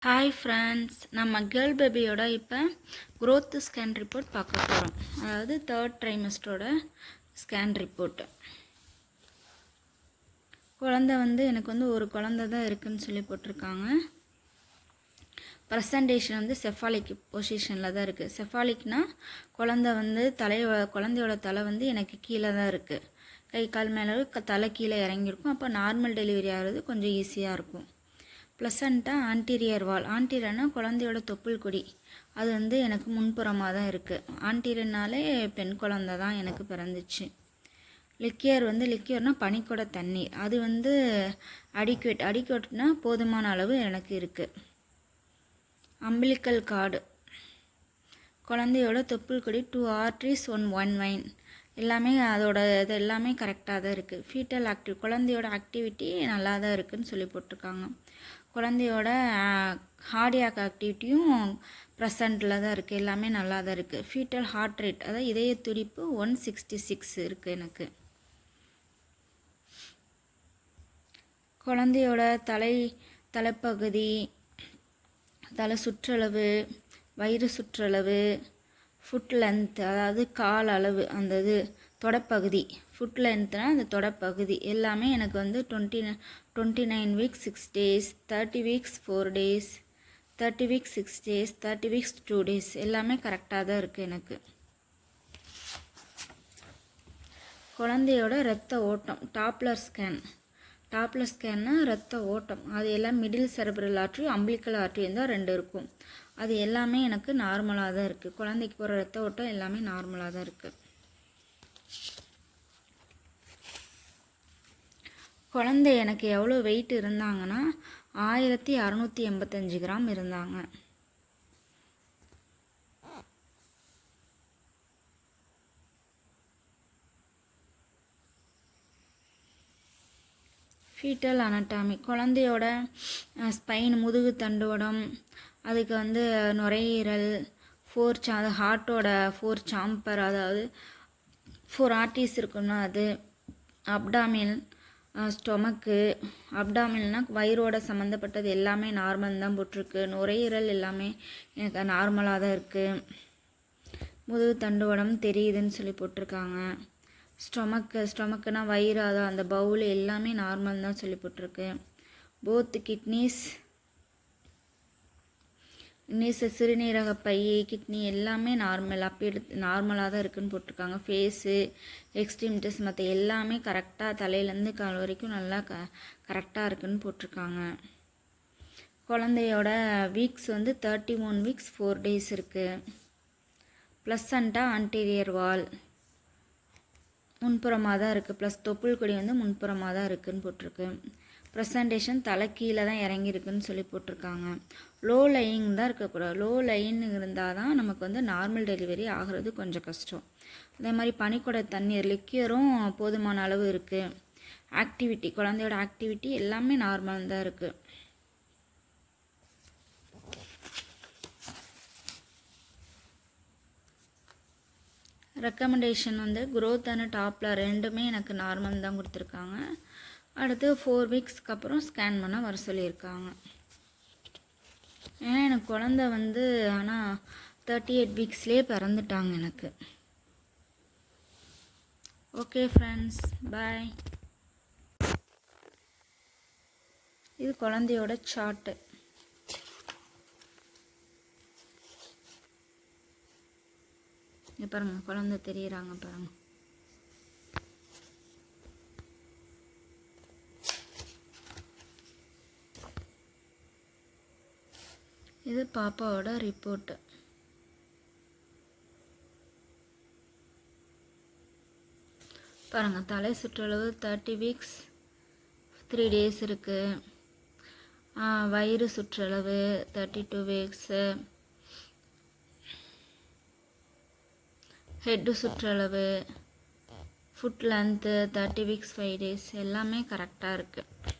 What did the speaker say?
Hi friends, நம்ம girl பேபியோட இப்போ growth ஸ்கேன் ரிப்போர்ட் பார்க்க போகிறோம். அதாவது 3rd ட்ரைமஸ்டரோட ஸ்கேன் ரிப்போர்ட்டு. குழந்தை எனக்கு ஒரு குழந்தை தான் இருக்குதுன்னு சொல்லி போட்டிருக்காங்க. ப்ரெசன்டேஷன் செஃபாலிக் பொசிஷனில் தான் இருக்குது. செஃபாலிக்னால் குழந்தையோட தலை எனக்கு கீழே தான் இருக்குது. கை கால் மேலே தலை கீழே இறங்கியிருக்கும். அப்போ நார்மல் டெலிவரி ஆகிறது கொஞ்சம் ஈஸியாக இருக்கும். ப்ளசண்டா ஆன்டீரியர் வால். ஆன்டீரியர்னா குழந்தையோட தொப்புள் கொடி. அது எனக்கு முன்புறமாக தான் இருக்குது. ஆன்டீரியர்னாலே பெண் குழந்தை தான் எனக்கு பிறந்துச்சு. லிக்கியர்னால் பனிக்கூட தண்ணீர். அது அடிக்குவேட்னா போதுமான அளவு எனக்கு இருக்குது. Umbilical card. குழந்தையோட தொப்புள் கொடி 2 ஆர்ட்ரிஸ் 1 வைன். எல்லாமே இது எல்லாமே கரெக்டாக தான் இருக்குது. ஃபீட்டல் குழந்தையோட ஆக்டிவிட்டி நல்லா தான் இருக்குதுன்னு சொல்லி போட்டிருக்காங்க. குழந்தையோட ஹார்டியாக் ஆக்டிவிட்டியும் ப்ரெசண்ட்டில் தான் இருக்குது. எல்லாமே நல்லா தான் இருக்குது. ஃபீட்டல் ஹார்ட் ரேட், அதாவது இதய துடிப்பு 166 இருக்குது எனக்கு. குழந்தையோட தலைப்பகுதி, தலை சுற்றளவு, வயிறு சுற்றளவு, ஃபுட் லென்த், அதாவது கால் அளவு, அந்த தொடப்பகுதி. ஃபுட் லென்த்னா அந்த தொடப்பகுதி எல்லாமே எனக்கு 29 weeks 6 days, 30 weeks 4 days, 30 weeks 6 days, 30 weeks 2 days எல்லாமே கரெக்டாக தான் இருக்குது எனக்கு. குழந்தையோட இரத்த ஓட்டம், டாப்லர் ஸ்கேன்னா இரத்த ஓட்டம். அது எல்லாம் மிடில் செரெப்ரல் ஆர்ட்ரி, அம்பிளிக்கல் ஆர்ட்ரி தான் 2 இருக்கும். அது எல்லாமே எனக்கு நார்மலாக தான் இருக்குது. குழந்தைக்கு போகிற இரத்த ஓட்டம் எல்லாமே நார்மலாக தான் இருக்குது. குழந்தை எனக்கு எவ்வளோ வெயிட் இருந்தாங்கன்னா 1685 கிராம் இருந்தாங்க. Foetal anatomy. குழந்தையோட ஸ்பைன், முதுகு தண்டுவடம், அதுக்கு நுரையீரல், அது ஹார்ட்டோட 4 சாம்பர், அதாவது 4 ஆர்டிஸ் இருக்குன்னா அது, அப்டாமின், ஸ்டொமக்கு. அப்டாமில்னால் வயிறோட சம்மந்தப்பட்டது எல்லாமே நார்மல் தான் போட்டிருக்கு. நுரையீரல் எல்லாமே எனக்கு நார்மலாக தான் இருக்குது. முதுகு தண்டுவடம் தெரியுதுன்னு சொல்லி போட்டிருக்காங்க. ஸ்டொமக்குனா வயிறு, அதான் அந்த பவுல் எல்லாமே நார்மல் தான் சொல்லி போட்டிருக்கு. போத் கிட்னிஸ், சிறுநீரக பை, கிட்னி எல்லாமே நார்மலாக தான் இருக்குதுன்னு போட்டிருக்காங்க. ஃபேஸு, எக்ஸ்ட்ரீமிட்டிஸ் மற்ற எல்லாமே கரெக்டாக தலையிலேருந்து கால் வரைக்கும் நல்லா கரெக்டாக இருக்குதுன்னு போட்டிருக்காங்க. குழந்தையோட வீக்ஸ் 33 வீக்ஸ் 4 டேஸ் இருக்குது. ப்ளசண்டா ஆன்டீரியர் வால் முன்புறமாக தான் இருக்குது. ப்ளஸ் தொப்புள் கொடி முன்புறமாக தான் இருக்குதுன்னு போட்டிருக்கு. ப்ரெசன்டேஷன் தலை கீழே தான் இறங்கியிருக்குன்னு சொல்லி போட்டிருக்காங்க. லோ லையிங் தான் இருக்கக்கூடாது. லோ லைன் இருந்தால் தான் நமக்கு நார்மல் டெலிவரி ஆகிறது கொஞ்சம் கஷ்டம். அதே மாதிரி பனிக்கூட தண்ணீர், லிக்கியரும் போதுமான அளவு இருக்குது. ஆக்டிவிட்டி, குழந்தையோட ஆக்டிவிட்டி எல்லாமே நார்மல் தான் இருக்குது. ரெக்கமெண்டேஷன் growth அண்ட் டாப்லர் ரெண்டுமே எனக்கு நார்மல் தான் கொடுத்துருக்காங்க. அடுத்து 4 வீக்ஸ்க்கு அப்புறம் ஸ்கேன் பண்ண வர சொல்லியிருக்காங்க. ஏன்னா எனக்கு குழந்தை ஆனால் 38 வீக்ஸ்லேயே பிறந்துட்டாங்க எனக்கு. ஓகே ஃப்ரெண்ட்ஸ், பாய். இது குழந்தையோட சார்ட்டு. பாருங்கள், குழந்தை தெரியுறாங்க பாருங்கள். இது பாப்பாவோட ரிப்போர்ட்டு. பாருங்கள், தலை சுற்றளவு 30 வீக்ஸ் 3 டேஸ் இருக்குது. வயிறு சுற்றளவு 32 வீக்ஸு. ஹெட்டு சுற்றளவு, ஃபுட் லென்த்து 30 வீக்ஸ் 5 டேஸ் எல்லாமே கரெக்டாக இருக்குது.